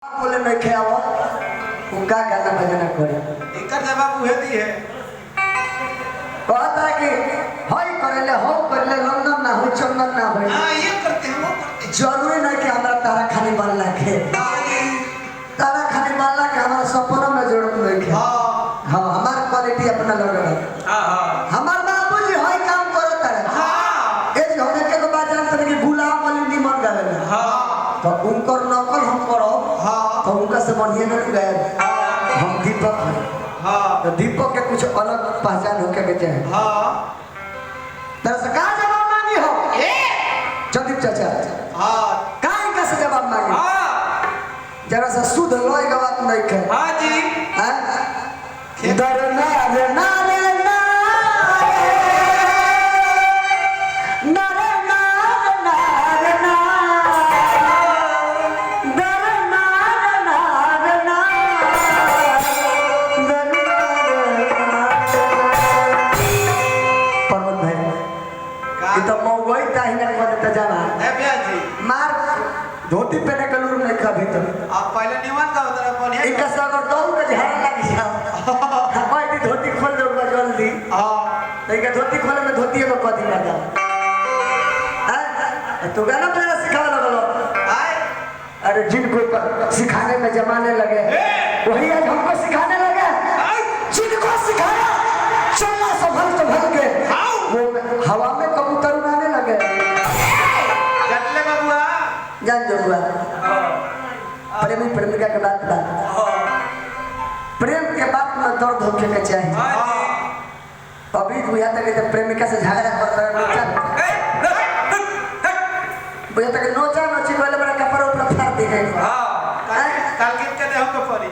बोले नहीं खेआवा उनका गाना बजाना करे इकर जवाब उहे दी है कहता है कि हई करेले हो करले लंदन ना हो चंदन ना हो हां ये करते हैं वो करते हैं। जरूरी नहीं कि हमरा तारा खाने बनला के तारा खाने बनला के हमारा सपना में जरूरत नहीं है। हां हमार क्वालिटी अपना लग रहा है। हां हमार बाबूजी हई काम करत है। हां ए होने के बाद जानते कि गुलाम अली निमन गावे हां तो उनकर नकल हम करो हां तो उनका से बढ़िया नहीं गए हम दीपक हैं। हां तो दीपक के कुछ अलग पहचान होके के चाहिए। हां तरह से कहाँ जवाब मांगी हो ए जदीप चाचा हां कहाँ इनका से जवाब मांगी हां जरा सा शुद्ध लोई का बात नहीं कर हां जी हैं डरना रे ना रे ना ना रे ना ना रे ना डरना रे ना रे ना डरना पर्वत भाई ये तो मौगोई ताही ना कर देता जाना ए भैया जी मार धोती पहने के लूर नहीं खा भीतर आप पहले निमन का उधर बढ़िया इनका सागर दौड़ के झाड़ लग गया हमारी दी धोती खोल दो जल्दी हां तो इनका धोती खोले में धोती में कदी लगा हैं तो गाना बजाना सिखाने लगलो आए अरे जिनको सिखाने में जमाने लगे वही आज हमको सिखाने लगे जिनको सिखाया चलना संभल के वो हवा में कबूतर उड़ाने लगे जटले बाबूआ जान जो हुआ प्रेमी प्रेमिका के बात प्रेम के बात में दर्द होके के चाहिए। हां अभी बुझा तक तो प्रेमिका से झगड़ा करता है नोचा बुझा तक नोचा नोची वाले बड़ा कपड़ा ऊपर फाड़ दे है। हां कल गीत के दे हमको परी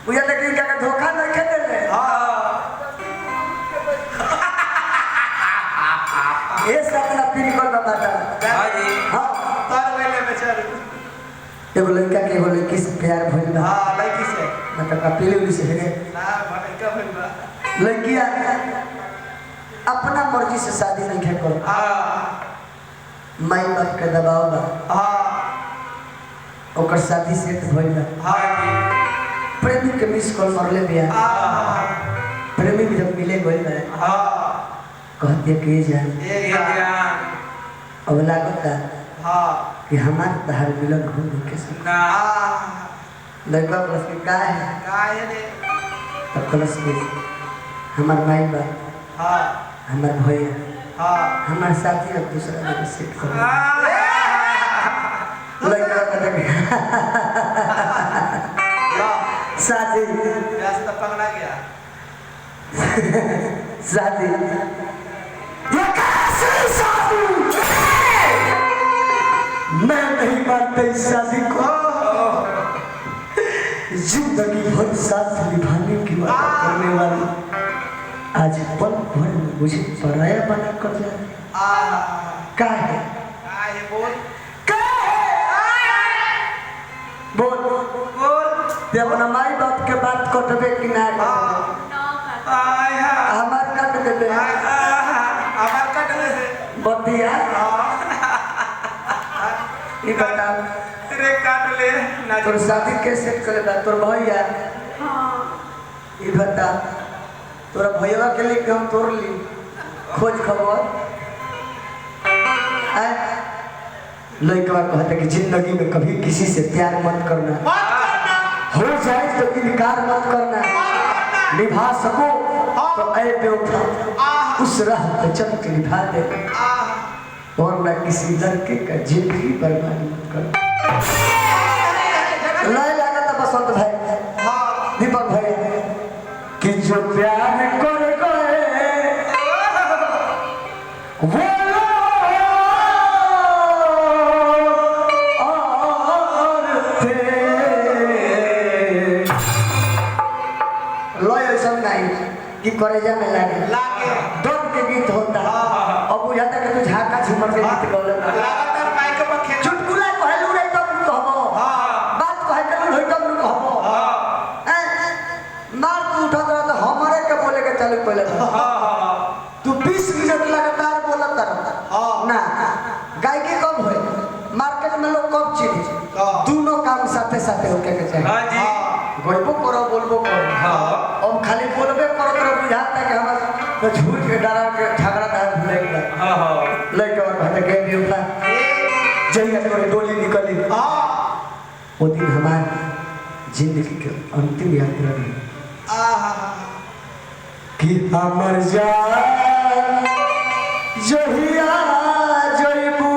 बुझा तक इनका का धोखा नहीं खेले ले हां ये सब ना पीरी कर बताता हां जी हां तार वेले बेचारे एगो लड़का के एगो लड़की से प्यार भइल बा हां लड़की से मतलब कपिले उली से है ना भले का भइल बा लड़कियां अपना मर्जी से शादी नहीं कर कर हां माई बाप के दबाव बा हां ओकर शादी सेट भइल बा हां जी प्रेमी के मिस कॉल मरले बिया हां प्रेमी भी जब मिले गइल बा हां कहते के जान ए ज्ञान अब लागता हां कि हमार तहार मिलन हो के सब ना लड़का प्लस के का है काहे ने तब प्लस के हमार माई बाप हां हमार भैया हां हमार साथी अब दूसरा जगह सेट कर लड़का कहता कि शादी व्यस्त पकड़ा गया शादी ये कैसी शादी मैं नहीं मानता इस शादी को जिंदगी भर साथ निभाने की वादा करने वाली आज पल भर में मुझे पराया बना कर जाए का है काहे बोल बोल ते अपना माई बाप के बात कटबे कि ना आय हमार कट देबे हमार कट दे बतिया ई बता रे काट ले ना तोर शादी कैसे करे बा तोर भैया ई बता तोरा भैया के लिए हम तोड़ ली खोज खबर आय लड़का कहता कि जिंदगी में कभी किसी से प्यार मत करना मत करना हो जाए तो इनकार मत करना निभा सको तो ऐ बेवफा उस राह पे चल के निभा दे और ना किसी लड़के का जिंदगी बर्बाद मत कर लय लगा था बसंत भाई हां दीपक भाई कि जो प्यार करे गए वो कि करेजा में लागे दर्द के गीत होता अब बुझाता कि तू झाका झूमर के गीत गौले लगातार माइक पर खेल चुटकुला कहलू रे तब तू कहबो बात कहे के होई तब तू कहबो मार तू उठत रह तो हमरे के बोले के चालू पहले तू 20 मिनट लगातार बोलत रह ना गायकी कब होई मार्केट में लोग कब चीज दोनों काम साथ साथे होके के चाहिए। हाँ जी। गोइबो करो बोलबो करो। हाँ। हम खाली बोलबे करो तो बुझाता कि हम तो झूठ के डरा के झगड़ा था भूले गया। हाँ हाँ। लइका कहता के बेवफा जहिया तोरे डोली निकली वो दिन हमारी जिंदगी के अंतिम यात्रा रही कि हमर जान जहिया जइबू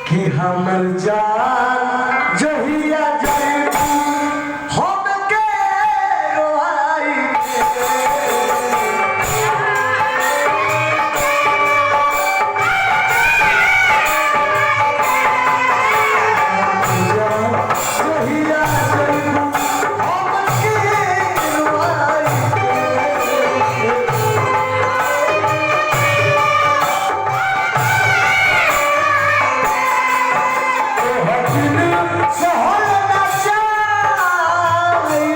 कि हमर जान जहिया जइबू हम के रोआई जहिया जइबू हम के रोआई सहल ना जाई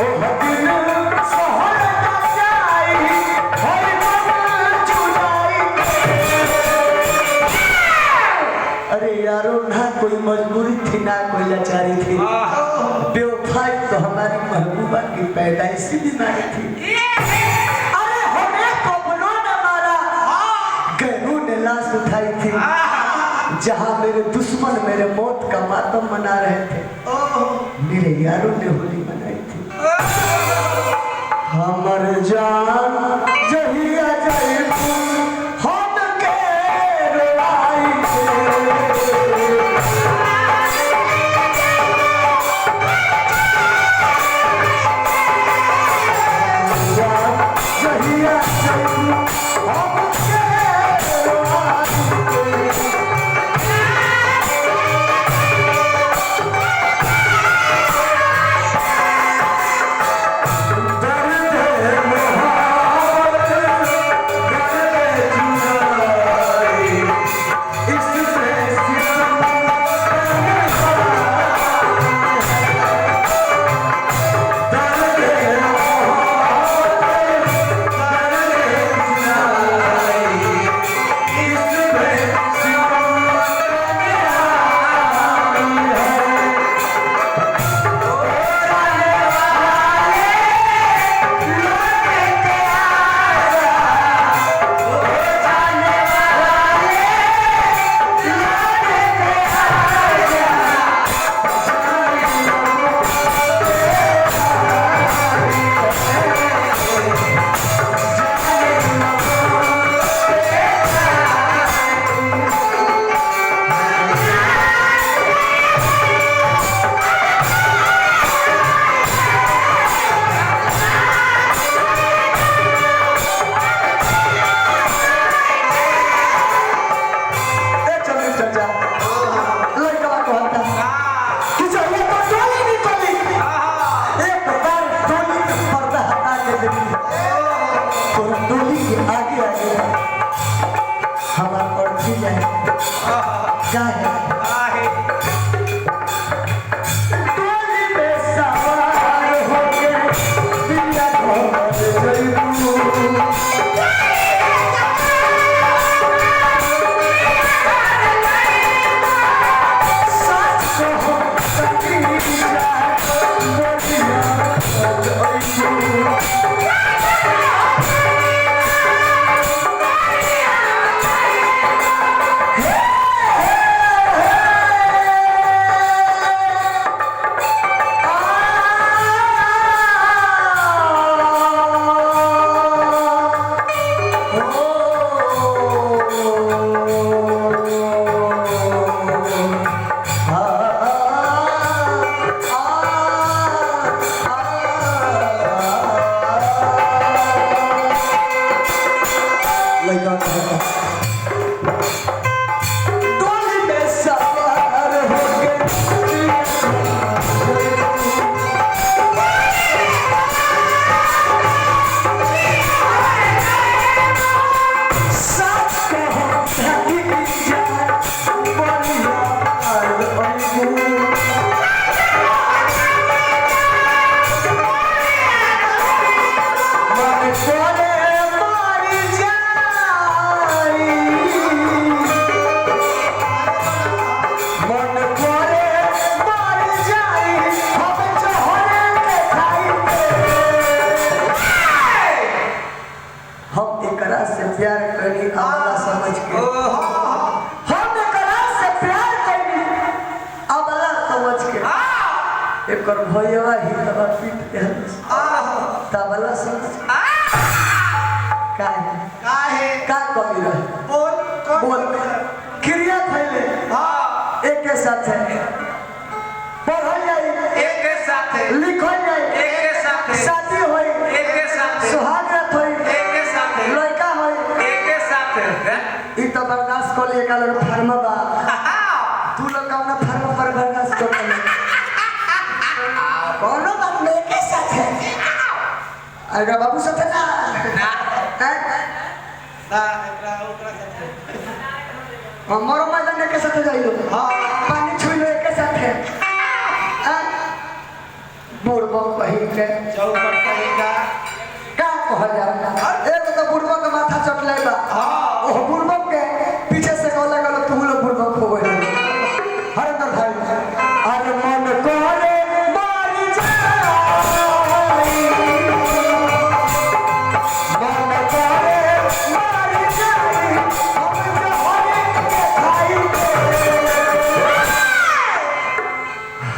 ओ हदिन सहल ना जाई हरि मन जुदाई अरे यारो ना कोई मजबूरी थी ना कोई लाचारी थी बेवफाई तो हमारी महबूबा की पैदाइशी बीमारी थी अरे हमें कबरों ने मारा गैरों ने लाश उठाई थी जहाँ मेरे दुश्मन मेरे मौत का मातम मना रहे थे मेरे यारों ने होली मनाई थी हमर जान जहिया जइबू हम के रोआई जान जहिया जइबू हम के रोआई क्या है टोली में सवार होके दिया घोर जइबू सच कहो सकी जाए मोदिया जइबू के हम एकरा से प्यार कइली अबला समझ के एकर भैया ही तब पीट के तबला समझ काहे का कमी रहे बोल क्रिया फैले एक के साथ पढ़ल जाई एक के साथ लिखल जाई एक के साथ शादी होई एक के साथ सुहाग रात होई एक के साथ लड़का होई एक के साथ ई तो बर्दाश्त कर लिए काल फार्मा बा तू लोग कौन फार्मा पर बर्दाश्त कर ले कोनो बात नहीं के साथ है अरे बाबू साथ ना ना एकरा ओकरा साथ हमारो मैदान के साथ जाइलो पानी छुइलो के साथ है बुढ़बो कहीं के चौपट कहेगा का कहल जाला एगो तो बुढ़बो के माथा चटले बा ओ बुढ़बो के पीछे से कहले गलो तू लोग बुढ़बो खोवे हर अंदर भाई अरे मन करे मारी जाई मन करे मारी जाई हम जहरे के खाई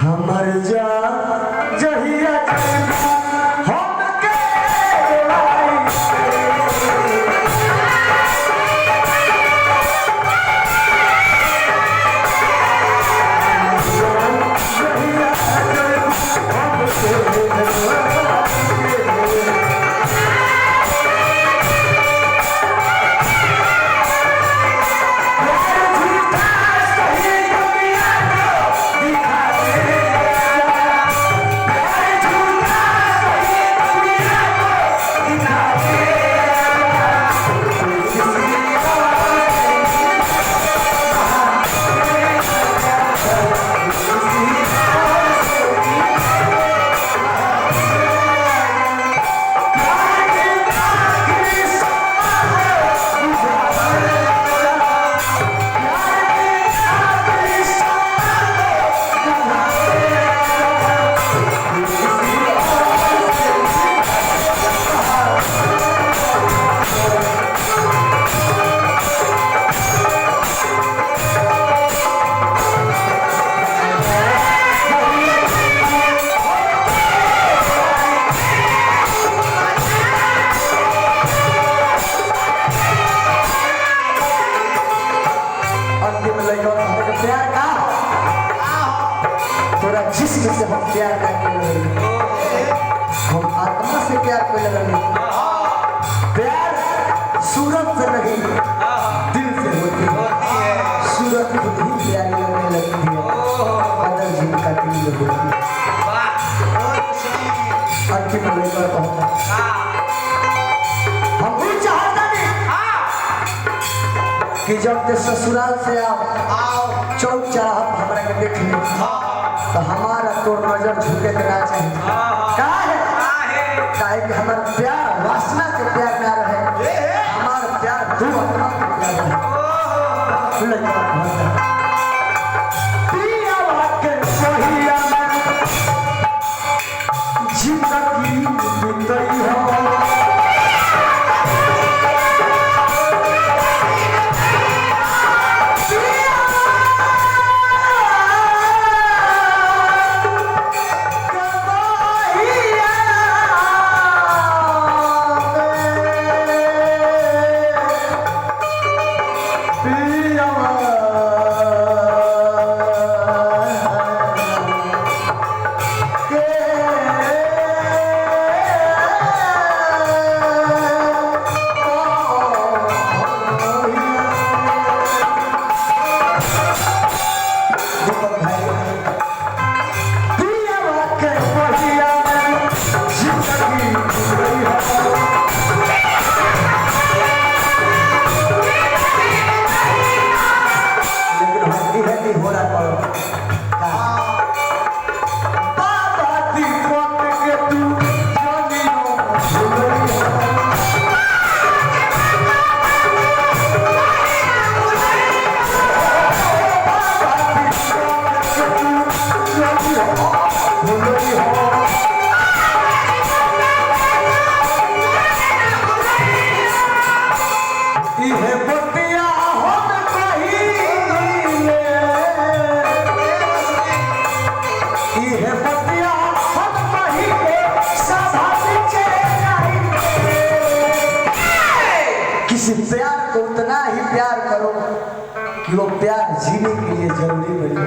हमर जा जहिया हम के लाई जिस्म से हम प्यार ना कर हम आत्मा से प्यार कर लगे प्यार सूरत से नहीं दिल से होती है सूरत खुद ही प्यारी लगने लगती है बदल जी का दिल होती है अंतिम लेकर पहुंचा हम भी चाहता नहीं कि जब ते ससुराल से आओ चौक चौराहा हमारा के देख ले तो हमारा तो नजर झुके के ना चाहिए काहे कि हमारा प्यार वासना के प्यार ना रहे हमारा प्यार दो आत्मा के प्यार रहे पिया वाके सहिया जिंदगी बीतई हो पिया किसी प्यार को उतना ही प्यार करो कि वो प्यार जीने के लिए जरूरी बने।